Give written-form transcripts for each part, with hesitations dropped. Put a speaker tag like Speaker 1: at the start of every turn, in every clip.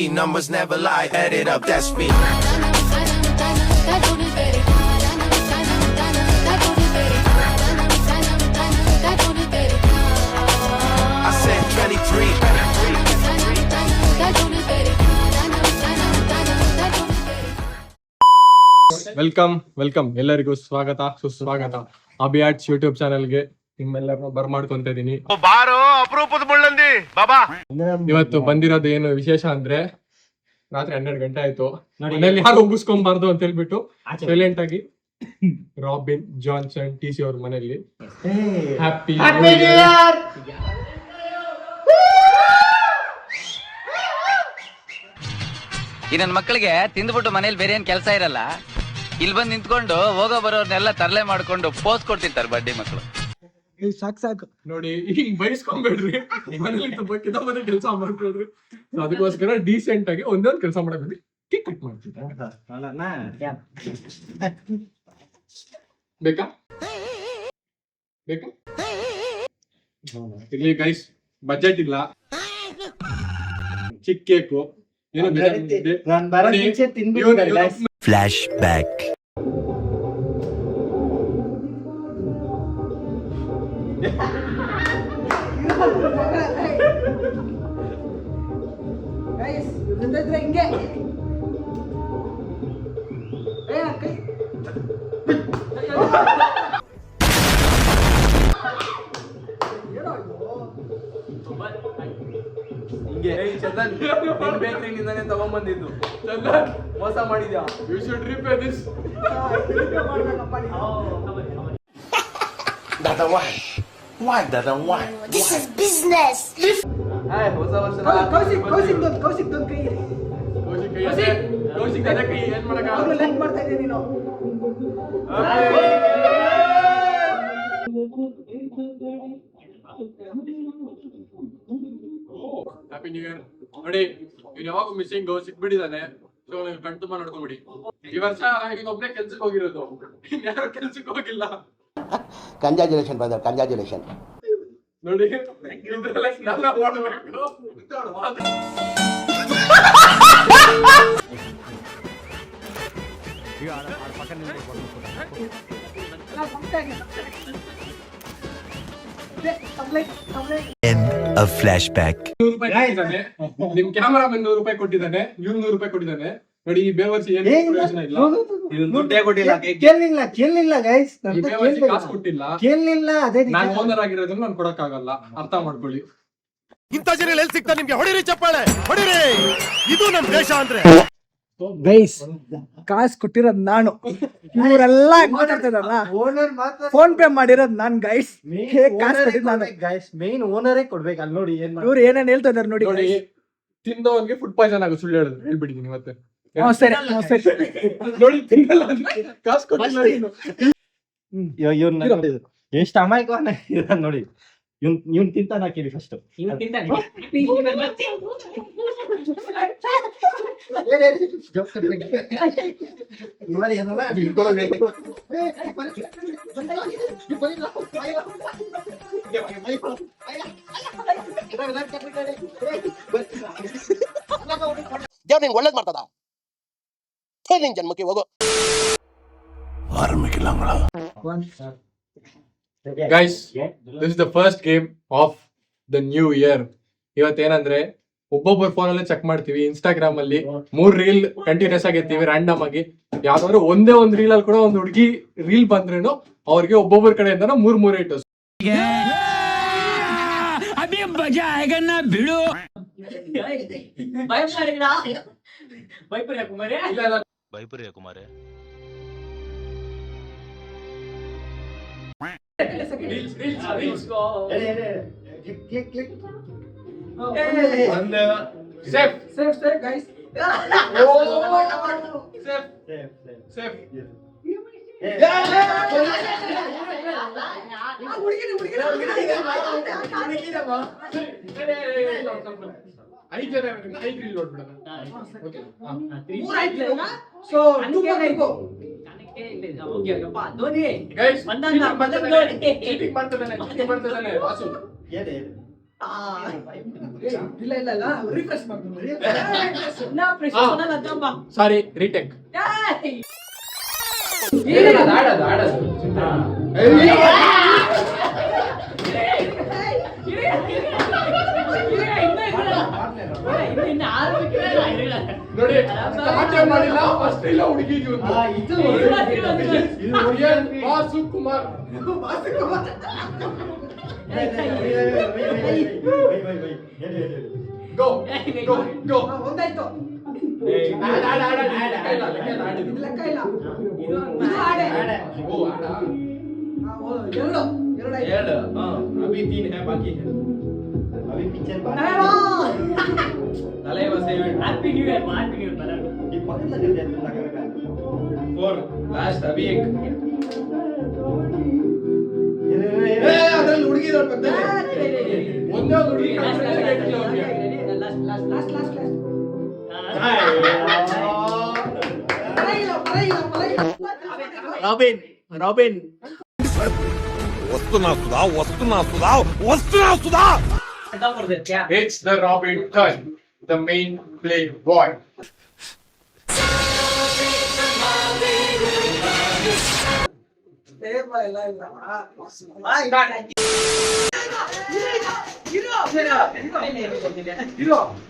Speaker 1: numbers never lie, add it up, that's me. I said 23.
Speaker 2: Welcome ಎಲ್ಲರಿಗೂ ಸ್ವಾಗತ ಸುಸ್ವಾಗತ ಅಭಿಯಾಟ್ಸ್ YouTube ಚಾನೆಲ್ಗೆ ನಿಮ್ಮೆಲ್ಲರನ್ನು ಬರ್ಮಾಡ್ಕೊಂತ ಇದೀನಿ. ಇವತ್ತು ಬಂದಿರೋದು ಏನು ವಿಶೇಷ ಅಂದ್ರೆ ರಾತ್ರಿ 12 ಗಂಟೆ ಆಯ್ತು, ಮನೇಲಿ ಯಾರು ಉಗಿಸ್ಕೊಂಬಾರ್ದು ಅಂತ ಹೇಳ್ಬಿಟ್ಟು ಸೈಲೆಂಟ್ ಆಗಿ ರಾಬಿನ್ ಜಾನ್ಸನ್ TC ಅವ್ರ ಮನೆಯಲ್ಲಿ ಹ್ಯಾಪಿ
Speaker 3: ಈ ನನ್ನ ಮಕ್ಕಳಿಗೆ ತಿಂದ್ಬಿಟ್ಟು ಮನೇಲಿ ಬೇರೆ ಏನ್ ಕೆಲಸ ಇರಲ್ಲ, ಇಲ್ಲಿ ಬಂದು ನಿಂತ್ಕೊಂಡು ಹೋಗೋ ಬರೋರ್ನೆಲ್ಲ ತರಲೆ ಮಾಡ್ಕೊಂಡು ಪೋಸ್ ಕೊಡ್ತಿರ್ತಾರೆ ಬಡ್ಡಿ ಮಕ್ಕಳು.
Speaker 2: ಸಾಕು ನೋಡಿ, ಹಿಂಗ್ ಬಯಸ್ಕೊಂಬೇಡ್ರಿ, ಮನೇಲಿ ಕಿತಾಬಂದಿ ಕೆಲಸ ಮಾಡ್ಕೊಳ್ರಿ. ಅದಕ್ಕೋಸ್ಕರ ಡೀಸೆಂಟ್ ಆಗಿ ಒಂದೊಂದು ಕೆಲಸ ಮಾಡಬೇಕು. ಕೇಕ್ ಕಟ್ ಮಾಡ್ತಿದ್ದ ಬೇಕಾ ಇಲ್ಲಿ ಗೈಸ್, ಬಜೆಟ್ ಇಲ್ಲ, ಚಿಕ್ಕ ಕೇಕು
Speaker 1: ಫ್ಲಾಶ್ ಬ್ಯಾಕ್.
Speaker 2: ತಗೊಂಡ್ಬಂದಿದ್ದು ಚಂದನ್, ಮೋಸ ಮಾಡಿದ್ಯಾ? You should repay this.
Speaker 1: Why?
Speaker 4: This is business.
Speaker 2: ಹೊಸ ವರ್ಷ ಕೌಶಿಕ್ ಅದೇ ಕೈ ಏನ್ ಮಾಡಕ್ಕಾಗಲ್ಲ.
Speaker 5: ಲೈಕ್ ಮಾಡ್ತಾ ಇದ್ದೀನಿ ನೀನು.
Speaker 2: Happy new year. ನೋಡಿ, ಇವ್ನು ಯಾವಾಗ ಮಿಸ್ಸಿಂಗ್ ಸಿಕ್ಬಿಟ್ಟಿದ್ದಾನೆ. ಸೊ ನೀವು ಕಣ್ ತುಂಬಾ ನೋಡ್ಕೊಂಬಿಡಿ. ಈ ವರ್ಷ ಒಬ್ಬನೇ ಕೆಲ್ಸಕ್ಕೆ ಹೋಗಿರೋದು, ಯಾರು ಕೆಲ್ಸಕ್ಕೆ ಹೋಗಿಲ್ಲ.
Speaker 6: Congratulation brother, congratulation.
Speaker 2: ನೋಡಿ, ಇದ್ರಲ್ಲ ಸ್ನಾನ ಮಾಡ್ಬೇಕು.
Speaker 1: A flashback.
Speaker 2: ನಿಮ್ ಕ್ಯಾಮರಾಮನ್ ₹100 ಕೊಟ್ಟಿದ್ದಾನೆ, ಇವ್ನು ₹100 ಕೊಟ್ಟಿದ್ದಾನೆ. ನೋಡಿ, ಈ ಬೇವರ್ಸಿ ಏನು ಪ್ರಯೋಜನ ಇಲ್ಲ.
Speaker 5: ಕೇಳಲಿಲ್ಲ ಗೈಸ್,
Speaker 2: ಕಾಸು ಕೊಟ್ಟಿಲ್ಲ,
Speaker 5: ಕೇಳಲಿಲ್ಲ. ಅದೇ
Speaker 2: ನಾನು ಓನರ್ ಆಗಿರೋದನ್ನ ನಾನು ಕೊಡಕ್ಕಾಗಲ್ಲ, ಅರ್ಥ ಮಾಡ್ಕೊಳ್ಳಿ.
Speaker 7: ಇಂಥ ಜನ ಎಲ್ಲಿ ಸಿಗ್ತಾರೆ ನಿಮ್ಗೆ? ಹೊಡಿರಿ ಚಪ್ಪಾಳೆ, ಹೊಡಿರಿ. ಇದು ನಮ್ ದೇಶ ಅಂದ್ರೆ.
Speaker 5: ಗೈಸ್, ಕಾಸು ಕೊಟ್ಟಿರೋದ್ ನಾನು, ಇವರೆಲ್ಲ ಮಾತಾಡ್ತಿದಾರಲ್ಲ, ಫೋನ್ ಪೇ ಮಾಡಿರೋದ್ ನಾನ್ ಗೈಸ್. ಕಾಸು ಕೊಟ್ಟಿದ್ ನಾನು
Speaker 6: ಗೈಸ್, ಮೇನ್ ಓನರೇ ಕೊಡ್ಬೇಕು. ಅಲ್ಲಿ ನೋಡಿ
Speaker 5: ಇವ್ರು ಏನೇನ್ ಹೇಳ್ತಾ ಇದಾರೆ ನೋಡಿ.
Speaker 2: ನೋಡಿ, ತಿಂದವನ್ಗೆ ಫುಡ್ ಪಾಯ್ಸನ್ ಆಗೋ ಸುಳ್ಳು ಹೇಳಿದ್ರು, ಹೇಳ್ಬಿಟ್ಟಿದ್ದೀನಿ ಮತ್ತೆ.
Speaker 5: ಸರಿ
Speaker 2: ನೋಡಿ, ತಿನ್ನಲ್ಲ ಅಂದ್ರೆ ಕಾಸು ಕೊಟ್ಟಿಲ್ಲ.
Speaker 6: ಎಷ್ಟು ಅಮಾಯಕವಾನ ನೋಡಿ. ಇವ್ನ್ ತಿಂತಾನ ಹಾಕಿರಿ ಫಸ್ಟ್. ದೇವ್ರ ನಿಂಗೆ ಒಳ್ಳೇದ್ ಮಾಡ್ತದ. ನಿನ್ ಜನ್ಮಕ್ಕೆ ಹೋಗೋ.
Speaker 2: Guys, this is the first game of the new year. ಇವತ್ತೇನಂದ್ರೆ ಒಬ್ಬೊಬ್ಬರು ಫೋನ್ ಅಲ್ಲೇ ಚೆಕ್ ಮಾಡ್ತೀವಿ. ಇನ್ಸ್ಟಾಗ್ರಾಮ್ ಅಲ್ಲಿ 3 ರೀಲ್ ಕಂಟಿನ್ಯೂಸ್ ಆಗಿರ್ತೀವಿ ರ್ಯಾಂಡಮ್ ಆಗಿ. ಯಾವ್ದಾದ್ರು ಒಂದೇ ಒಂದು ರೀಲ್ ಅಲ್ಲಿ ಕೂಡ ಒಂದು ಹುಡುಗಿ ರೀಲ್ ಬಂದ್ರೇನು ಅವ್ರಿಗೆ ಒಬ್ಬೊಬ್ಬರ ಕಡೆಯಿಂದ 3 ಐಟಮ್ಸ್.
Speaker 7: ಭಯಪುರಿಯ ಕುಮಾರೇ.
Speaker 5: ಇಲ್ಲ ಇಲ್ಲ ಇಲ್ಲ ರಿಫ್ರೆಶ್ ಮಾಡ್ಕೊಂಡು
Speaker 2: ಸಾರಿ ರೀಟೇಕ್. ನೋಡಿ ಸ್ಟಾರ್ಟ್ ಮಾಡಿಲ್ಲ ಫಸ್ಟ್ ಇಲ್ಲ ಹುಡುಗಿಗೆ ವಾಸುಕುಮಾರ್. ಗೋ ಗೋ ಗೋ.
Speaker 5: ಒಂದಾಯ್ತು. ಇದು ಲೆಕ್ಕ ಇಲ್ಲ. ಇದು ಆಡೆ. ಎರಡು
Speaker 8: अभी 3 है बाकी है अभी पिक्चर तले बसे हैप्पी न्यू ईयर ये पकड़ लग जाए तुम लगा रखा 4 लास्ट अभी एक ए अदರಲ್ಲಿ ಹುಡುಗಿ ಇರೋ ಪಕ್ಕದಲ್ಲಿ
Speaker 2: ಒಂದೇ ಹುಡುಗಿ
Speaker 8: ರಾಬಿನ್
Speaker 7: వస్తున్నా Sudha
Speaker 2: It's the Robin turn, the main play boy.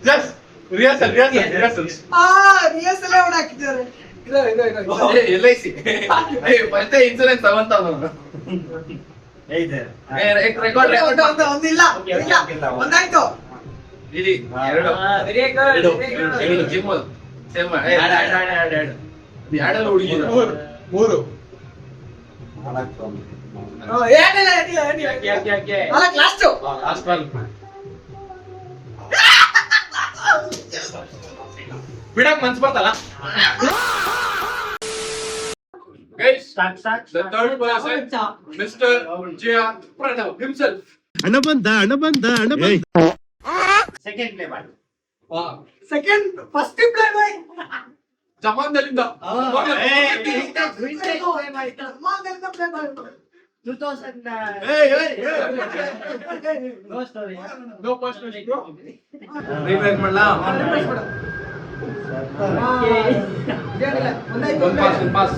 Speaker 2: Just rehearsals.
Speaker 5: Rehearsal ಅವಡ ಹಾಕಿದ್ದಾರೆ.
Speaker 3: LIC ಮತ್ತೆ ಇನ್ಸೂರೆನ್ಸ್ ತಗೊಂತ ರೆಕಾರ್ಡ್
Speaker 5: ಒಂದಿಲ್ಲ ಒಂದಾಯ್ತು.
Speaker 3: ಇಲ್ಲಿ ಎರಡು ಜಿಮ್ ಸೇಮ್ ಎರಡು ಹುಡುಗಿ
Speaker 2: ಮೂರು
Speaker 5: ಏನಿಲ್ಲ ಲಾಸ್ಟ್
Speaker 2: ಲಾಸ್ಟ್ ಒನ್. ಬಿಡಕ್ ಮನ್ಸ್ ಬರ್ತಲ್ಲ. Guys, the third person, Mr. J.R. Pranav himself.
Speaker 7: ಹಣ ಬಂದ
Speaker 8: ಸೆಕೆಂಡ್ ಪ್ಲೇ ಮಾಡಿ
Speaker 5: ಸೆಕೆಂಡ್ ಫಸ್ಟ್ ಪ್ಲೇ ಬಾಯ್
Speaker 2: ಜಮಾನ್ದಲ್ಲಿಂದ No personal bro.
Speaker 3: ರಿಪ್ಲೇಸ್ ಮಾಡ್ಲಾ ಒಂದು ಪಾಸ್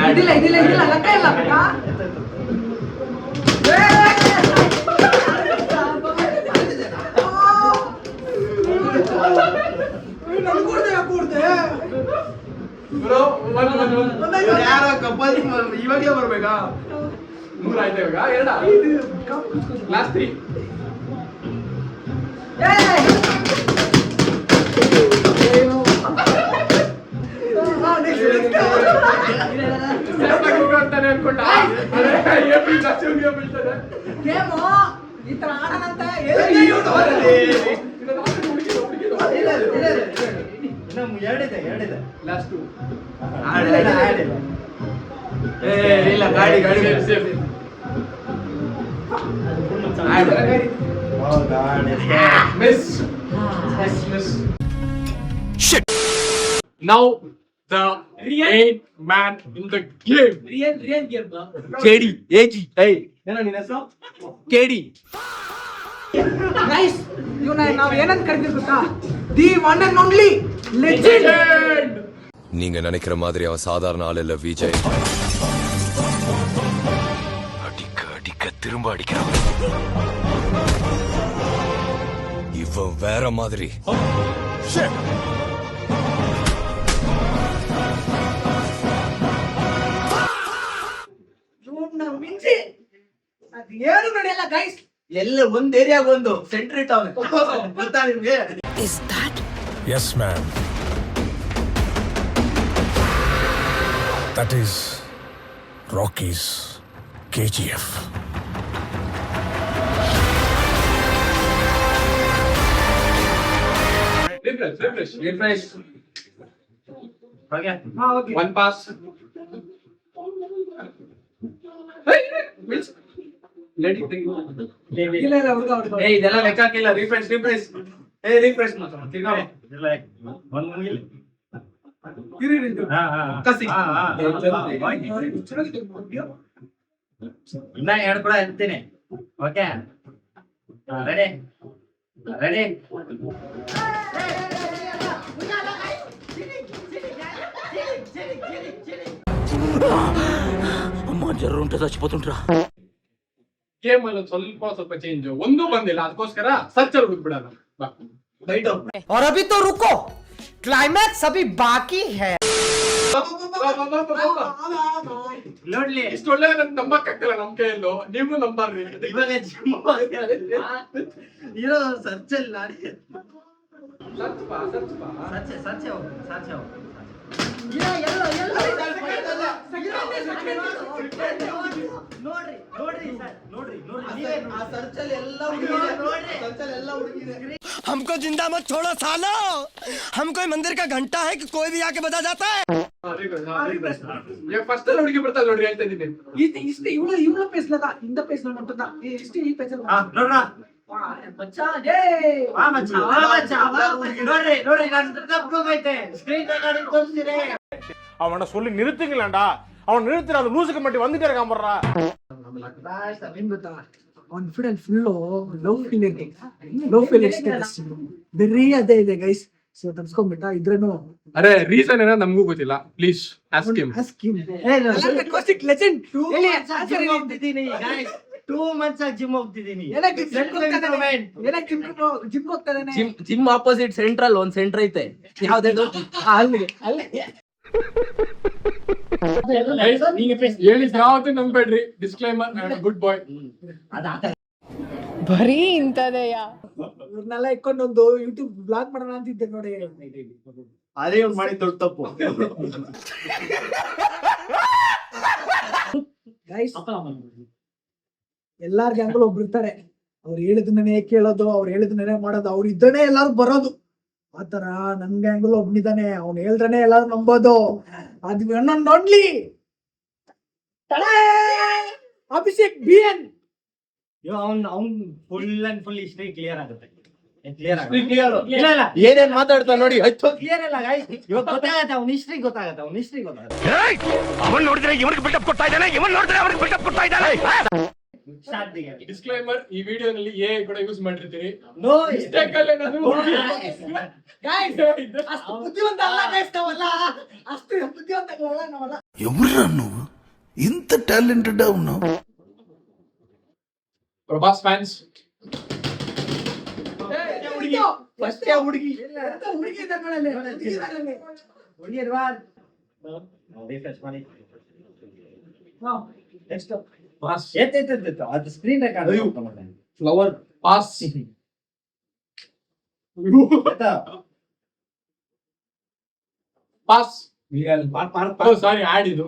Speaker 5: ಇದಿಲ್ಲ ಲೆಕ್ಕ ಇಲ್ಲ ಬೇಕಾ
Speaker 2: ಬ್ರೋ
Speaker 3: ಯಾರೋ ಕಪಲ್ ಇವಾಗಲೇ ಬರ್ಬೇಕಾ?
Speaker 2: ಮೂರು ಆಯ್ತಾ ಇವಾಗ ಎರಡ ಲಾಸ್ಟ್ 3. ಅಂತಾನೆ ಅನ್ಕೊಂಡ
Speaker 5: ಗೇಮು ಈ ತರ ಆಡೋಣಂತ
Speaker 8: ಎರಡಿದೆ
Speaker 2: ಲಾಸ್ಟ್ 2.
Speaker 3: ಇಲ್ಲ ಗಾಡಿ
Speaker 2: safe. Miss. Shit. Now the main man in the game.
Speaker 5: Real game
Speaker 3: KD AG hey ಏನೋ ನಿನ್ನ ಹೆಸರು KD
Speaker 5: ಗೈಸ್ ಇವನ್ನ ನಾವು ಏನಂತ ಕರೆದಿರ್ ಗೊತ್ತಾ? The one and only legend.
Speaker 9: நீங்க நினைக்கிற மாதிரி அவன் சாதாரண ஆள் இல்ல விஜய். அடிக்க திரும்ப அடிக்கிறான். இவன் வேற மாதிரி.
Speaker 5: ಇವನ್ನ ಮಿಂಚಿ ಅದು ಏನು ನಡೆಯಲ್ಲ ಗೈಸ್.
Speaker 3: ಎಲ್ಲ ಒಂದ್ ಏರಿಯಾಗ ಒಂದು ಸೆಂಟ್ರಿ ಟೌನ್ ಗೊತ್ತಾ ನಿಮ್ಗೆ?
Speaker 7: Yes, ma'am. That is Rocky's KGF.
Speaker 2: Refresh.
Speaker 5: Okay
Speaker 2: One pass. Let it take.
Speaker 5: ಇಲ್ಲ ಹುಡುಗ
Speaker 3: ಇದೆಲ್ಲ ಲೆಕ್ಕ ಹಾಕಿಲ್ಲ. ರಿಫ್ರೆಶ್ ರಿಫ್ರೆಶ್ ಮಾತ್ರ
Speaker 8: ಒಂದು ಮುಗಿಲಿ
Speaker 3: ಕಸಿ
Speaker 8: ಇನ್ನ ಎರಡು ಕೂಡ ಇರ್ತೀನಿ ಓಕೆ ರೆಡಿ ರೆಡಿ
Speaker 2: ಗೇಮ್ ಅಲ್ಲಿ ಸ್ವಲ್ಪ ಚೇಂಜ್ ಒಂದು ಬಂದಿಲ್ಲ, ಅದಕ್ಕೋಸ್ಕರ ಸರ್ಚರ್ ಹುಡುಕ್ಬಿಡೋಣ ಬಾ.
Speaker 5: और अभी तो रुको, क्लाइमैक्स अभी बाकी है.
Speaker 8: ನೋಡ್ಲಿ
Speaker 2: ಇಷ್ಟು ಒಳ್ಳೆ ನನ್ ನಂಬಕ್ ಆಗ್ತಿಲ್ಲ ನಮ್ ಕೈಯಲ್ಲೂ, ನೀವು ನಂಬರ್ರಿ.
Speaker 8: ಇವಾಗ ಜಿಮ್ ಇರೋ ಸರ್ಚಲ್ಲಿ ನಾಡಿ
Speaker 2: ಸರ್ಚ್ ಬಾ.
Speaker 8: ಸರ್ಚೆ ಹೋಗ್ತೀನಿ ನೋಡ್ರಿ ಸರ್ ನೋಡ್ರಿ ನೀವೇ ಆ ಸರ್ಚಲ್ಲಿ ಎಲ್ಲ ಹುಡುಗಿರೆ
Speaker 6: हमको जिंदा मत छोड़ो सालो, हम कोई मंदिर का घंटा है कि कोई भी आके बजा जाता है.
Speaker 2: ಫಸ್ಟ್ ಅಲ್ಲಿ ಹುಡುಗಿ ಬರ್ತಾ ನೋಡ್ರಿ ಹೇಳ್ತಾ ಇದೀನಿ.
Speaker 5: इस इवलो पेस लगा, इन द पेस लगा, इस ही पेस लगा.
Speaker 8: ನೋಡ್ರ
Speaker 5: बच्चा जे
Speaker 8: ವಾ ಮಚ್ಚ ನೋಡ್ರಿ ನಾನು ತಪ್ಪಿಗೋಗೈತೆ ಸ್ಕ್ರೀನ್ ರೆಕಾರ್ಡಿಂಗ್ ತೋರಿಸ್ತೀರಿ.
Speaker 7: அவனை சொல்லி நிறுத்துங்களேன்டா, அவன் நிறுத்துற அந்த லூசுக்கு மட்டும் வந்துட்டே இருக்கான் போடுறா.
Speaker 5: ಏನ್ ಗೊತ್ತಾ, ಕಾನ್ಫಿಡೆಂಟ್ ಫುಲ್ಲು ಲವ್ ಫೀಲಿಂಗ್ಸ್ ಬರೀ ಅದೇ ಇದೆ ಗೈಸ್. ಸೊ ತಪ್ಸ್ಕೊಂಡ್ಬಿಟ್ಟ ಇದ್ರೇನು.
Speaker 2: ಅರೆ ರೀಸನ್ ಏನೋ ನಮಗೂ ಗೊತ್ತಿಲ್ಲ, please ask him.
Speaker 5: Legend
Speaker 8: 2 months gym ಹೋಗ್ತಿದ್ದೀನಿ.
Speaker 5: ಜಿಮ್ ಹೋಗ್ತಾನೆ.
Speaker 10: ಜಿಮ್ ಆಪೋಸಿಟ್ ಸೆಂಟ್ರಲ್ ಒಂದ್ ಸೆಂಟರ್ ಐತೆ, ಯಾವ್ದು
Speaker 5: ಅಲ್ಲಿ
Speaker 2: ಹೇಳಿದ್ ಯಾವತ್ತೂ ನಂಬೇಡ್ರಿ, ಡಿಸ್ಕ್ಲೈಮರ್, ಗುಡ್ ಬಾಯ್.
Speaker 11: ಬರೀ ಇಂಥದೆಯ
Speaker 5: ಇವ್ರನ್ನೆಲ್ಲ ಇಟ್ಕೊಂಡು ಒಂದು ಯೂಟ್ಯೂಬ್ ಬ್ಲಾಗ್ ಮಾಡೋಣ ಅಂತಿದ್ದೆ ನೋಡಿ.
Speaker 8: ಅದೇ ಇವ್ರು ಮಾಡಿದ ದೊಡ್ಡ ತಪ್ಪು.
Speaker 5: ಗೈಸ್ ಎಲ್ಲಾರ್ ಗ್ಯಾಂಗಲ್ ಒಬ್ರು ಇರ್ತಾರೆ, ಅವ್ರು ಹೇಳಿದನ್ನೇ ಕೇಳೋದು, ಅವ್ರು ಹೇಳಿದನ್ನೇ ಮಾಡೋದು, ಅವ್ರು ಇದ್ದನೇ ಎಲ್ಲಾರು ಬರೋದು. ಆತರ ನನ್ ಗ್ಯಾಂಗಲ್ ಒಬ್ನಿದಾನೆ, ಅವ್ನು ಹೇಳ್ದ್ರೆ ಎಲ್ಲಾರು ನಂಬೋದು. ಅದು ನೋಡ್ಲಿ ಅಭಿಷೇಕ್ BN.
Speaker 8: ಅವ್ನ್ full and full history clear ಆಗುತ್ತೆ.
Speaker 10: ಏನೇನ್ ಮಾತಾಡ್ತಾ ನೋಡಿ.
Speaker 8: ಕ್ಲಿಯರ್ ಇಲ್ಲ ಗೈಸ್, ಇವಾಗ ಗೊತ್ತಾಗತ್ತೆ ಅವ್ನ ಹಿಸ್ಟ್ರಿ ಗೊತ್ತಾಗತ್ತೆ.
Speaker 7: ಅವನ್ ನೋಡಿದ್ರೆ ಇವನಿಗೆ ಬಿಲ್ಡಪ್ ಕೊಡ್ತಾ ಇದ್ದಾನೆ, ಇವನ್ ನೋಡಿದ್ರೆ ಅವನಿಗೆ ಬಿಲ್ಡಪ್ ಕೊಡ್ತಾ ಇದ್ದಾನೆ.
Speaker 2: ಡಿಸ್ಕ್ಲೈಮರ್, ಈ ವಿಡಿಯೋನಲ್ಲಿ ಎ ಕೂಡ ಯೂಸ್ ಮಾಡಿರ್ತೀರಿ.
Speaker 8: ನೋ
Speaker 2: ಮಿಸ್ಟೇಕ್ ಅಲ್ಲೇ ನಾನು
Speaker 5: ಅಷ್ಟು ಬುದ್ಧಿವಂತ ಅಲ್ಲ ಗೈಸ್ ನಾವಲ್ಲ, ಅಷ್ಟು ಬುದ್ಧಿವಂತಗಳಲ್ಲ ನಾವಲ್ಲ.
Speaker 1: ఎవరురా నువ్వు ఇంత టాలెంటెడ్ ఉన్నావు?
Speaker 2: ಪ್ರಭಾಸ್ ಫ್ಯಾನ್ಸ್.
Speaker 5: ಹುಡುಗಿ
Speaker 8: ರಿಫ್ರೆಶ್ ಮಾಡಿ
Speaker 2: ಪಾಸ್
Speaker 8: ಅದು screen record
Speaker 2: flower pass. Pass. Oh sorry, add ಇದು.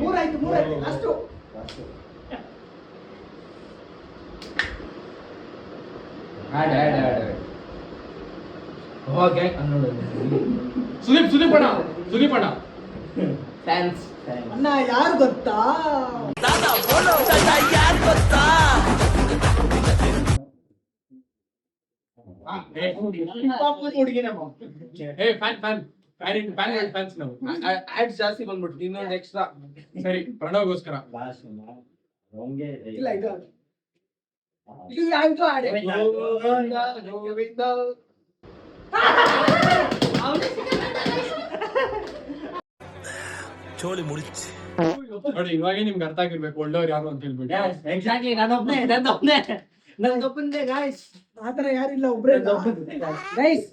Speaker 5: ಮೂರಾಯ್ತು ಅಷ್ಟು.
Speaker 2: ಸುದೀಪ್ ಅಣ್ಣ
Speaker 10: ಫ್ಯಾನ್ಸ್
Speaker 5: ಅಣ್ಣ ಯಾರು ಗೊತ್ತಾ,
Speaker 2: ಫ್ಯಾನ್ಸ್ ನಾವು.
Speaker 10: ಆಡ್ಸ್ ಜಾಸ್ತಿ ಬಂದ್ಬಿಟ್ಟು ಇನ್ನೊಂದು ಎಕ್ಸ್ಟ್ರಾ.
Speaker 2: ಸರಿ, ಪ್ರಣವ್ಗೋಸ್ಕರ.
Speaker 5: ಇಲ್ಲ ಇದು ಯಾವ್ದು ಆಡೆ
Speaker 1: ಚೋಳಿ ಮುಡಿಚಿ
Speaker 2: ನೋಡಿ, ಇವಾಗೇ ನಿಮ್ಗೆ ಅರ್ಥ ಆಗಿರ್ಬೇಕು ಒಳ್ಳೆಯವ್ರು ಯಾರು ಅಂತ ಹೇಳ್ಬಿಟ್ಟು.
Speaker 8: ಎಕ್ಸಾಕ್ಟ್ಲಿ ನಂದೊಬ್ಬನೇ ಗೈಸ್.
Speaker 5: ಆತರ ಯಾರಿಲ್ಲ, ಒಬ್ರೇ ಗೈಸ್.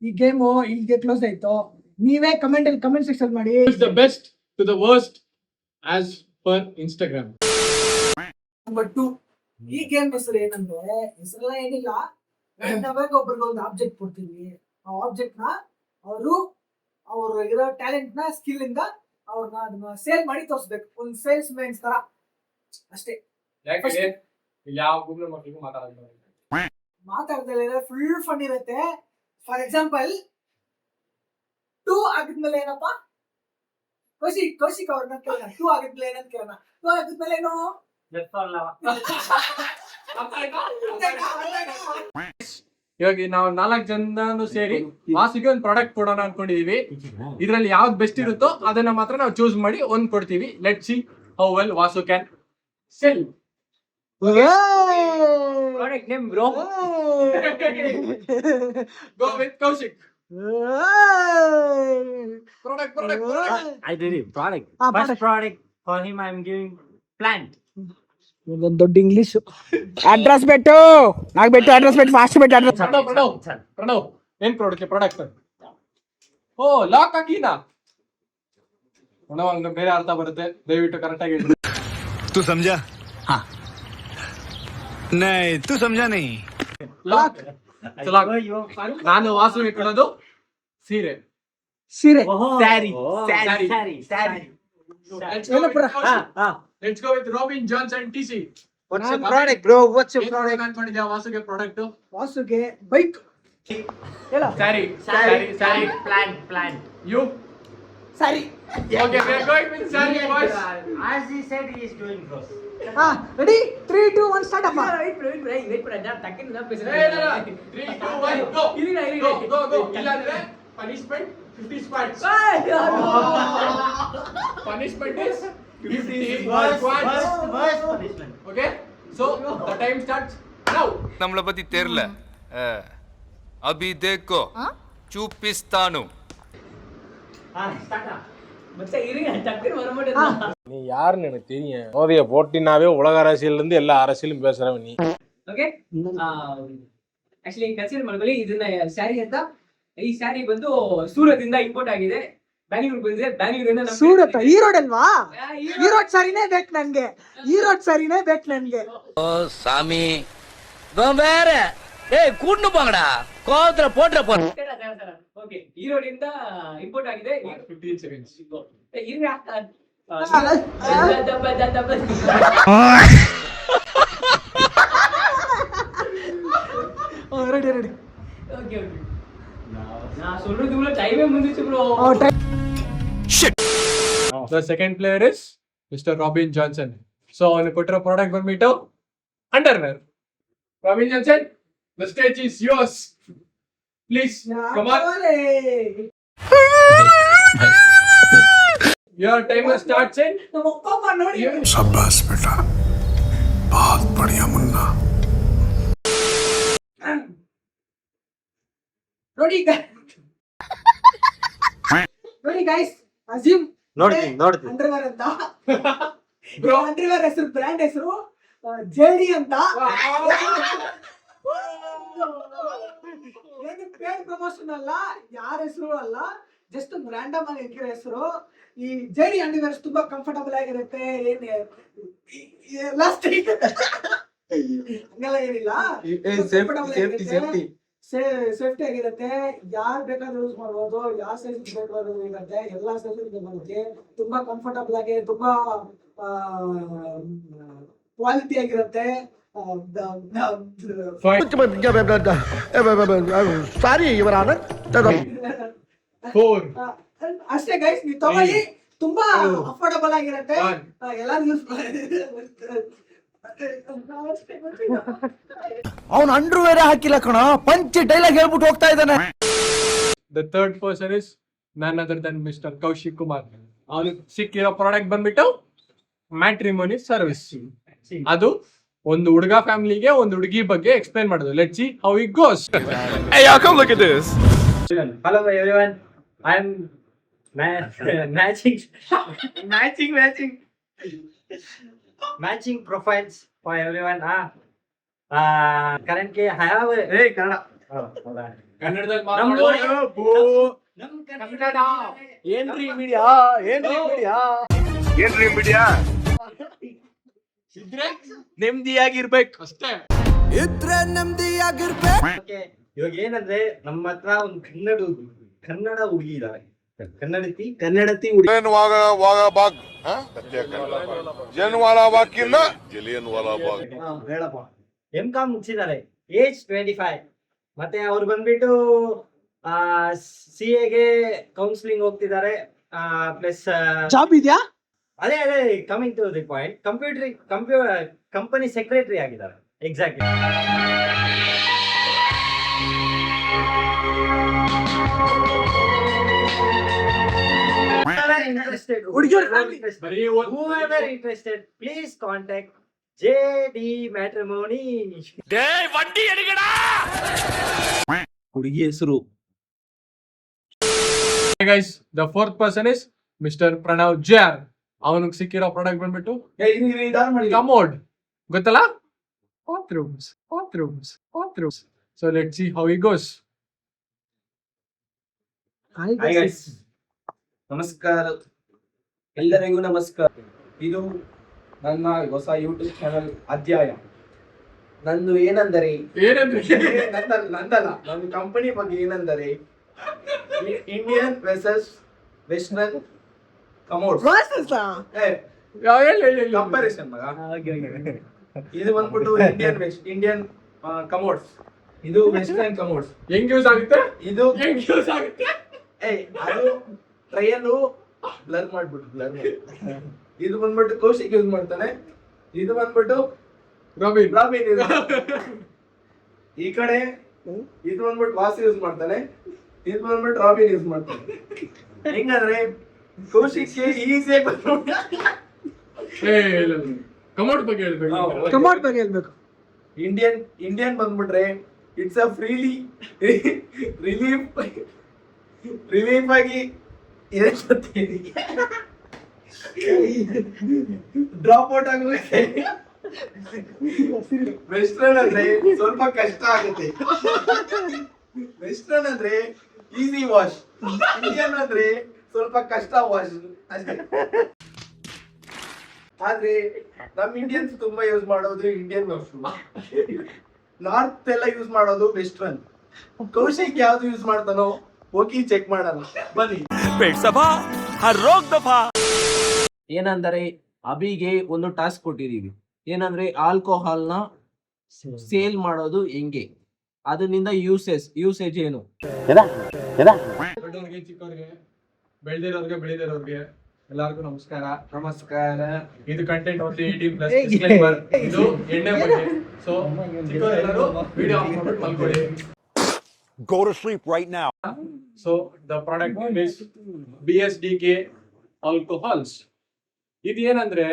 Speaker 5: ಈ ಗೇಮು ಇಲ್ಲಿಗೆ ಕ್ಲೋಸ್ ಆಯ್ತು. ನೀವೇ ಕಮೆಂಟ್ ಸೆಕ್ಷನ್ ಮಾಡಿ.
Speaker 2: The best to the worst as per Instagram.
Speaker 5: Number 2, ಈ ಗೇಮ್ ಹೆಸರು ಏನಂದ್ರೆ, ಹೆಸರೆಲ್ಲ ಏನಿಲ್ಲ, ನಾವಾಗ ಒಬ್ರಿಗೆ ಒಂದು ಆಬ್ಜೆಕ್ಟ್ ಕೊಡ್ತೀವಿ. ಆ ಆಬ್ಜೆಕ್ಟ್ ನ ಅವರು ಇರೋ ಟ್ಯಾಲೆಂಟ್ ನ ಸ್ಕಿಲ್ ಇಂದ ಅವ್ರನ್ನ ಅದನ್ನ ಸೇಲ್ ಮಾಡಿ ತೋರಿಸ್ಬೇಕು, ಒಂದು ಸೇಲ್ಸ್ ಮ್ಯಾನ್ಸ್ ತರ ಅಷ್ಟೇ.
Speaker 2: ಯಾವ ಗೂಗಲ್ ಮಕ್ಕಳಿಗೂ
Speaker 5: ಮಾತಾಡ್ದಲ್ಲ ಫುಲ್ ಫನ್ ಇರುತ್ತೆ. ಫಾರ್ ಎಕ್ಸಾಂಪಲ್, 2 ಆಗಿದ್ಮೇಲೆ ಏನಪ್ಪ? ಕೌಶಿಕ್ ಅವ್ರನ್ನ ಕೇಳೋಣ. 2 ಆಗಿದ್ಮೇಲೆ ಏನಂತ ಕೇಳೋಣ. 2 ಆಗಿದ್ಮೇಲೆ ಏನು?
Speaker 2: ಇವಾಗ ನಾವು 4 ಜನನು ಸೇರಿ ವಾಸುಗೆ ಒಂದು ಪ್ರಾಡಕ್ಟ್ ಕೊಡೋಣ ಅನ್ಕೊಂಡಿದೀವಿ. ಇದ್ರಲ್ಲಿ ಯಾವ್ದು ಬೆಸ್ಟ್ ಇರುತ್ತೋ ಅದನ್ನ ಮಾತ್ರ ನಾವು ಚೂಸ್ ಮಾಡಿ ಒಂದ್ ಕೊಡ್ತೀವಿ. Let see how well Vasu can cell.
Speaker 10: Product name bro.
Speaker 2: Go with Kaushik. Product.
Speaker 10: I did it. Product. First product for him I am giving plant.
Speaker 5: ಒಂದು ದೊಡ್ಡ ಇಂಗ್ಲಿಷ್. ಅಡ್ರೆಸ್ ಬಿಟ್ಟು ಅಡ್ರೆಸ್ ಬಿಟ್ಟು ಫಾಸ್ಟ್ ಬಿಟ್ಟು ಅಡ್ರೆಸ್.
Speaker 2: ಪ್ರಣವ್ ಏನ್ product? ಓ lock ಹಾಕಿನಾ? Pranav ಹಂಗ ಬೇರೆ ಅರ್ಥ ಬರುತ್ತೆ, ದಯವಿಟ್ಟು ಕರೆಕ್ಟ್ ಆಗಿ ಹೇಳಿ.
Speaker 6: तू समझा? हाँ नहीं तू समझा नहीं.
Speaker 2: ಲಾಕ್. ನಾನು ವಾಸುಗೆ ಕೊಡೋದು ಸೀರೆ.
Speaker 10: Sari.
Speaker 2: Let's go with Robin Johnson TC.
Speaker 10: What's your product, bro? What's your product?
Speaker 2: ಅನ್ಕೊಂಡಿದ್ಯಾ ವಾಸುಗೆ ಪ್ರಾಡಕ್ಟ್?
Speaker 5: ವಾಸುಗೆ ಬೈಕ್. ಹೇಳ.
Speaker 2: ಸ್ಯಾರಿ.
Speaker 10: Plant.
Speaker 2: You?
Speaker 5: ಸರಿ.
Speaker 2: Okay, we are going with Sari boys.
Speaker 10: As he said, he is doing first.
Speaker 5: Ready 3 2 1 start ಅಪ್ಪ.
Speaker 2: Hey, no. 3, 2, 1, go. Go. ಇಲ್ಲಾಂದ್ರೆ punishment 50 squats. Punishment is 50 squats.
Speaker 10: Punishment.
Speaker 2: Okay? So, the time starts now.
Speaker 9: நம்மள பத்தி தெரியல அபி தேக்கோ చూపిస్తాను.
Speaker 10: Start. ಮತ್ತೆ இருங்க டக்குனு வர மாட்டேன்.
Speaker 8: நீ யாருன்னு எனக்கு தெரியும். மோதிய போட்டினாவே உலக அரசியல்ல இருந்து எல்லா அரசியலும் பேசுறவன் நீ.
Speaker 10: ಓಕೆ ಆಕ್ಚುಲಿ ಕನ್ಸಿಡರ್ ಮಾಡ್ಕೊಳ್ಳಿ, ಇದನ್ನ ಸ್ಯಾರಿ ಅಂತ. ಈ ಸ್ಯಾರಿ ಬಂದು ಸೂರತ್ ಇಂದ ಇಂಪೋರ್ಟ್ ಆಗಿದೆ, ಬ್ಯಾಂಗ್ಳೂರ್ ಬಂದಿದೆ. ಬ್ಯಾಂಗ್ಳೂರಿಂದ
Speaker 5: ಸೂರತ್ ಈರೋಡ್ ಅಲ್ವಾ? ಈರೋಡ್ ಸಾರಿನೇ ಬೇಕು ನನ್ಗೆ.
Speaker 3: ஓ சாமி வேற கூட்டு போங்கடா, கோவத்துல போட்டுற போற.
Speaker 10: ಓಕೆ, ಈರೋಡ್ ಇಂದ ಇಂಪೋರ್ಟ್ ಆಗಿದೆ.
Speaker 2: 15 seconds.
Speaker 10: ಇರ್ರಿ
Speaker 5: ರೆಡಿ.
Speaker 10: ಓಕೆ நான் சொல்றதுக்குள்ள டைமே முடிஞ்சிச்சு bro.
Speaker 2: The second player is Mr. Robin Johnson. So, ಅವನು ಕೊಟ್ಟಿರೋ ಪ್ರಾಡಕ್ಟ್ ಬಂದ್ಬಿಟ್ಟು underwear. Robin Johnson, the stage is yours. Please, come on. Your timer starts in.
Speaker 5: ನಮ್ಮ ಅಪ್ಪ ನೋಡಿ.
Speaker 1: शाबाश बेटा, बहुत बढ़िया मुन्ना.
Speaker 5: ನೋಡಿ ಗೈಸ್, ಅಜೀಮ್
Speaker 10: ನೋಡ್ತೀನಿ
Speaker 5: ಅಂಡರ್ವೇರ್ ಅಂತ. ಅಂಡರ್ವೇರ್ ಹೆಸರು, ಬ್ರ್ಯಾಂಡ್ ಹೆಸರು ಜೆಡಿ ಅಂತ. ಏನು ಪೇಡ್ ಪ್ರಮೋಷನ್ ಅಲ್ಲ, ಯಾರ ಹೆಸರು ಅಲ್ಲ, ಜಸ್ಟ್ ಒಂದು ರ್ಯಾಂಡಮ್ ಆಗಿ ಇಟ್ಟಿರೋ ಹೆಸರು. ಈ ಜೆಡಿ ಅಂಡರ್ವೇರ್ ತುಂಬಾ ಕಂಫರ್ಟಬಲ್ ಆಗಿರುತ್ತೆ. ಲಾಸ್ಟಿಕ್ ಹಂಗೆಲ್ಲ ಏನಿಲ್ಲ, ಸೇಫ್ಟಿ ಆಗಿರುತ್ತೆ. ಯಾರು ಬೇಕಾದ್ರೂ ಯೂಸ್ ಮಾಡ್ಬೋದು, ಯಾವ ಸೈಜ್ ಬೇಕಾದ್ರೂ ಇರುತ್ತೆ, ಎಲ್ಲಾ ಸೈಜ್ ಬರುತ್ತೆ. ತುಂಬಾ ಕಂಫರ್ಟಬಲ್ ಆಗಿ, ತುಂಬಾ ಕ್ವಾಲಿಟಿ ಆಗಿರುತ್ತೆ.
Speaker 7: ಸಾರಿ ಇವರ
Speaker 5: ಅಷ್ಟೇ ಗೈಸ್, ನೀವು ತಗೊಳ್ಳಿ, ತುಂಬಾ ಅಫೋರ್ಡಬಲ್ ಆಗಿರುತ್ತೆ. ಎಲ್ಲಾರು ಯೂಸ್
Speaker 6: ಅವನು ಅಂಡರ್ವೇರ್ ಹಾಕಿಲ್ಲ ಕಣ, ಪಂಚ್ ಡೈಲಾಗ್ ಹೇಳ್ಬಿಟ್ಟು ಹೋಗ್ತಾ ಇದ್ದಾನೆ.
Speaker 2: The third person is none other than Mr. Kaushik Kumar. ಅವನು ಸಿಕ್ಕಿರೋ ಪ್ರಾಡಕ್ಟ್ ಬಂದ್ಬಿಟ್ಟು ಮ್ಯಾಟ್ರಿಮೋನಿ ಸರ್ವಿಸ್. ಅದು ಒಂದು ಹುಡುಗ ಫ್ಯಾಮಿಲಿಗೆ ಒಂದು ಹುಡುಗಿ ಬಗ್ಗೆ ಎಕ್ಸ್ಪ್ಲೈನ್ ಮಾಡೋದು. Let's see how it goes.
Speaker 9: Hey, y'all come look at this.
Speaker 10: Hello everyone, I am matching profiles for everyone. Currently I have
Speaker 2: ಕನ್ನಡದಲ್ಲಿ ಕನ್ನಡ
Speaker 8: ಏನ್ರಿ ಮೀಡಿಯಾ
Speaker 2: ಇದ್ರೆ ನೆಮ್ಮದಿಯಾಗಿರ್ಬೇಕು ಅಷ್ಟೇ.
Speaker 6: ಇದ್ರೆ ನೆಮ್ಮದಿಯಾಗಿರ್ಬೇಕು.
Speaker 10: Okay, ಇವಾಗ ಏನಂದ್ರೆ ನಮ್ಮ ಹತ್ರ ಒಂದು ಕನ್ನಡ ಹುಡುಗಿ ಇದಾವೆ, ಕನ್ನಡತಿ ಹುಡುಗಿ. ಹೇಳಪ್ಪ, M.Com ಮುಗಿಸಿದ್ದಾರೆ, ಏಜ್ 25. ಮತ್ತೆ ಅವ್ರು ಬಂದ್ಬಿಟ್ಟು
Speaker 8: CA ಗೆ ಕೌನ್ಸಿಲಿಂಗ್ ಹೋಗ್ತಿದ್ದಾರೆ. ಪ್ಲಸ್
Speaker 5: ಜಾಬ್ ಇದೆಯಾ?
Speaker 8: ಅದೇ coming to the point, company secretary ಆಗಿದ್ದಾರೆ. Exactly. Whoever interested, please contact JD Matrimony.
Speaker 6: ಹುಡುಗಿ ಹೆಸರು
Speaker 2: guys, the fourth person is mister Pranav JR. ಅವನಿಗೆ ಸಿಕ್ಕಿರೋ ಪ್ರಾಡಕ್ಟ್ ಬಂದ್ಬಿಟ್ಟು ಕಮೋಡ್, ಗೊತ್ತಲ್ಲ? bathrooms. So let's see how it goes.
Speaker 8: Hi guys. ನಮಸ್ಕಾರ, ಎಲ್ಲರಿಗೂ ನಮಸ್ಕಾರ. ಇದು ನನ್ನ ಹೊಸ ಯೂಟ್ಯೂಬ್ ಚಾನಲ್ ಅಧ್ಯಾಯ. ನಂದು ಏನಂದರೆ ನಂದಲ್ಲ, ನನ್ನ ಕಂಪನಿ ಬಗ್ಗೆ ಏನಂದರೆ Indian versus western commodes comparison ಮಗ. ಇದು ಬಂದ್ಬಿಟ್ಟು ಇಂಡಿಯನ್ ಕಮೋಡ್ಸ್, ಇದು ವೆಸ್ಟರ್ನ್ ಕಮೋಡ್ಸ್.
Speaker 2: ಹೆಂಗ್ ಯೂಸ್ ಆಗುತ್ತೆ?
Speaker 8: ಇದು ಅದು ಟ್ರಯಲ್ ಬ್ಲರ್ ಮಾಡ್ಬಿಟ್ಟು ಇದು ಬಂದ್ಬಿಟ್ಟು ಕೌಶಿಕ್ ಯೂಸ್ ಮಾಡ್ತಾನೆ, ಇದು ಬಂದ್ಬಿಟ್ಟು ರಾಬಿನ್ ಈ ಕಡೆ ಇದು ಬಂದ್ಬಿಟ್ಟು ವಾಸಿ ಯೂಸ್ ಮಾಡ್ತಾನೆ, ಇದು ಬಂದ್ಬಿಟ್ಟು ರಾಬಿನ್ ಯೂಸ್ ಮಾಡ್ತಾನೆ. ಹೆಂಗಂದ್ರೆ ಕೌಶಿಕ್ಗೆ ಈಸಿಯಾಗಿ
Speaker 2: ಕಮೋಡ್ ಬಗ್ಗೆ ಹೇಳ್ಬೇಕು.
Speaker 8: ಇಂಡಿಯನ್ ಬಂದ್ಬಿಟ್ರೆ ಇಟ್ಸ್ ಅ ಫ್ರೀಲಿ ರಿಲೀಫ್ ಆಗಿ ಡ್ರಾಪ್ ಔಟ್ ಆಗುತ್ತೆ. ವೆಸ್ಟರ್ನ್ ಅಂದ್ರೆ ಸ್ವಲ್ಪ ಕಷ್ಟ ಆಗುತ್ತೆ. ವೆಸ್ಟರ್ನ್ ಅಂದ್ರೆ ಈಸಿ ವಾಶ್, ಇಂಡಿಯನ್ ಅಂದ್ರೆ ಸ್ವಲ್ಪ ಕಷ್ಟ ವಾಶ್ ಅಷ್ಟೇ. ಆದ್ರೆ ನಮ್ ಇಂಡಿಯನ್ಸ್ ತುಂಬಾ ಯೂಸ್ ಮಾಡೋದು ಇಂಡಿಯನ್ ವಾಶ್ರೂಮ್, ನಾರ್ತ್ ಎಲ್ಲ ಯೂಸ್ ಮಾಡೋದು ವೆಸ್ಟರ್ನ್. ಕೌಶಿಕ್ ಯಾವ್ದು ಯೂಸ್ ಮಾಡ್ತಾನೋ ಹೋಗಿ ಚೆಕ್ ಮಾಡೋಣ ಬನ್ನಿ. ಏನಂದರೆ ಅಭಿಗೆ ಒಂದು ಟಾಸ್ಕ್ ಕೊಟ್ಟಿದೀವಿ. ಏನಂದ್ರೆ ಆಲ್ಕೋಹಾಲ್ ನ ಸೇಲ್ ಮಾಡೋದು ಹೆಂಗೆ, ಅದರಿಂದ ಯೂಸೇಜ್ ಏನು.
Speaker 2: ದೊಡ್ಡವ್ರಿಗೆ, ಚಿಕ್ಕವ್ರಿಗೆ, ಬೆಳೆದಿರೋರ್ಗೆ ಎಲ್ಲರಿಗೂ ನಮಸ್ಕಾರ. ಇದು ಕಂಟೆಂಟ್ ಓನ್ಲಿ 18+ ಡಿಸ್ಕ್ಲೇಮರ್. ಇದು ಎಣ್ಣೆ ಬಗ್ಗೆ. ಸೊ ಚಿಕ್ಕವರೆಲ್ಲರೂ ವಿಡಿಯೋ ಆಫ್ ಮಾಡ್ಬಿಟ್ಟು ಮಲ್ಕೊಳ್ಳಿ.
Speaker 7: Go to sleep right now.
Speaker 2: So the product name is BSDK alcohols. ಇದು ಏನಂದ್ರೆ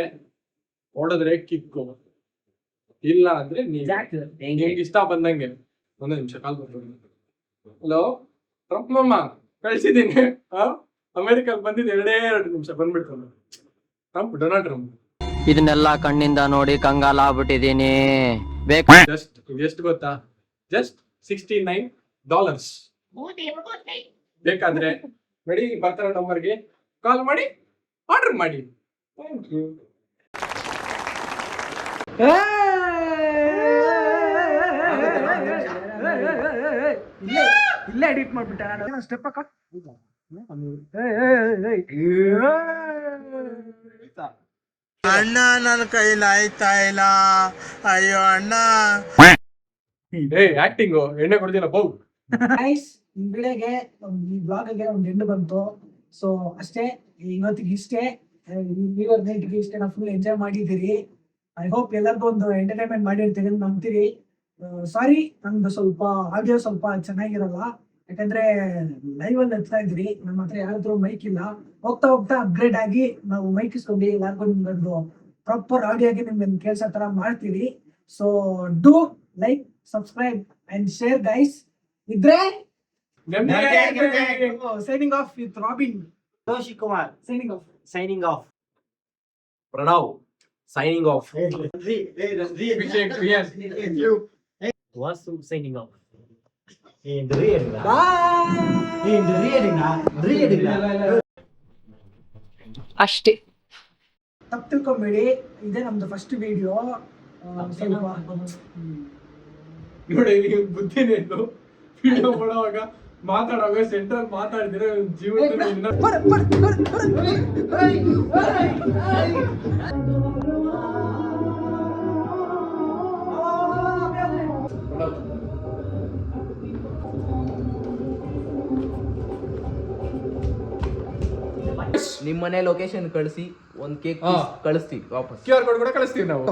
Speaker 2: ಹೊಡೆದ್ರೆ ಕಿಕ್ಕು, ಇಲ್ಲ ಅಂದ್ರೆ ನಿಂಗೆ ಇಷ್ಟ ಬಂದಂಗೆ. ಒಂದು ನಿಮಿಷ ಕಾಲ್ ಬರ್ತೀನಿ. ಹಲೋ ಟ್ರಂಪ್ ಮಮ್ಮ, ಕಳ್ಸಿದ್ದೀನಿ. ಅಮೆರಿಕಲ್ ಬಂದಿದ್ದು 2 ನಿಮಿಷ ಬಂದ್ಬಿಡ್ತಾನೆ. Donald Trump.
Speaker 3: ಇದನ್ನೆಲ್ಲ ಕಣ್ಣಿಂದ ನೋಡಿ ಕಂಗಾಲ ಆಗ್ಬಿಟ್ಟಿದೀನಿ.
Speaker 2: ಜಸ್ಟ್ ಎಷ್ಟು ಗೊತ್ತಾ? ಜಸ್ಟ್ $69. ಬೇಕಾದ್ರೆ ನೋಡಿ, ಬರ್ತಾರ ನಂಬರ್ಗೆ ಕಾಲ್ ಮಾಡಿ ಆರ್ಡರ್ ಮಾಡಿ. Thank you.
Speaker 5: ಇಲ್ಲೇ ಎಡಿಟ್ ಮಾಡ್ಬಿಟ್ಟೆ ನಾನು. ಸ್ಟೆಪ್ ಹಾಕ.
Speaker 6: ಅಣ್ಣ ನನ್ನ ಕೈಲಾಯ್ತಾ ಇಲ್ಲ, ಅಯ್ಯೋ ಅಣ್ಣ.
Speaker 2: ಆಕ್ಟಿಂಗು ಎಣ್ಣೆ ಕೊಡ್ತಿಲ್ಲ ಬೌ.
Speaker 5: ಗೈಸ್, ಈ ವಿಡಿಯೋಗೆ ಈ ಬ್ಲಾಗ್ಗೆ ಒಂದು ಎಂಡ್ ಬಂತು. ಸೊ ಅಷ್ಟೇ, ಇವತ್ತಿಗೆ ಇಷ್ಟೇ. ನೈಟ್ಗೆ ಇಷ್ಟೇ. ನಾವು ಫುಲ್ ಎಂಜಾಯ್ ಮಾಡಿದ್ದೀರಿ. ಐ ಹೋಪ್ ಎಲ್ಲರಿಗೂ ಒಂದು ಎಂಟರ್ಟೈನ್ಮೆಂಟ್ ಮಾಡಿರ್ತೀರಿ ಅಂತ ನಂಬ್ತೀರಿ. ಸಾರಿ, ನಮ್ದು ಸ್ವಲ್ಪ ಆಡಿಯೋ ಸ್ವಲ್ಪ ಚೆನ್ನಾಗಿರಲ್ಲ, ಯಾಕಂದ್ರೆ ಲೈವ್ ಅಲ್ಲಿ ಎತ್ತಾ ಇದ್ರಿ. ನಮ್ಮ ಹತ್ರ ಯಾರಾದ್ರೂ ಮೈಕ್ ಇಲ್ಲ. ಹೋಗ್ತಾ ಅಪ್ಗ್ರೇಡ್ ಆಗಿ ನಾವು ಮೈಕ್ ಇಸ್ಕೊಂಡು ಎಲ್ಲರಿಗೂ ನಿಮ್ಗೊಂದು ಪ್ರಾಪರ್ ಆಡಿಯೋಗೆ ನಿಮ್ಗೆ ಕೇಳ್ಸೋ ತರ ಮಾಡ್ತೀವಿ. So do like, subscribe and share guys. ಇದ್ರೆ signing off with Robin.
Speaker 8: Kaushik Kumar
Speaker 5: signing off.
Speaker 8: Pranav signing off. Vasu signing off.
Speaker 10: ಅಷ್ಟೇ.
Speaker 5: ತಪ್ಪು ತಿಳ್ಕೊಂಬೇಡಿ, ಇದೇ ನಮ್ದು ಫಸ್ಟ್ ವಿಡಿಯೋ.
Speaker 2: ನೋಡಿ, ಬುದ್ಧಿನೇ ಇತ್ತು. ವಿಡಿಯೋ ಮಾಡುವಾಗ ಮಾತಾಡುವಾಗ ಸೆಂಟ್ರಲ್ ಮಾತಾಡಿದ್ರೆ ಜೀವನದಲ್ಲಿ
Speaker 8: ನಿಮ್ಮನೆ ಲೊಕೇಶನ್ ಕಳಿಸಿ ಒಂದ್ ಕೇಕ್
Speaker 2: ಹಾ.
Speaker 8: ಕಳಿಸ್ತೀವಿ ವಾಪಸ್.
Speaker 2: QR ಕೋಡ್ ಕೂಡ ಕಳಿಸ್ತೀವಿ ನಾವು.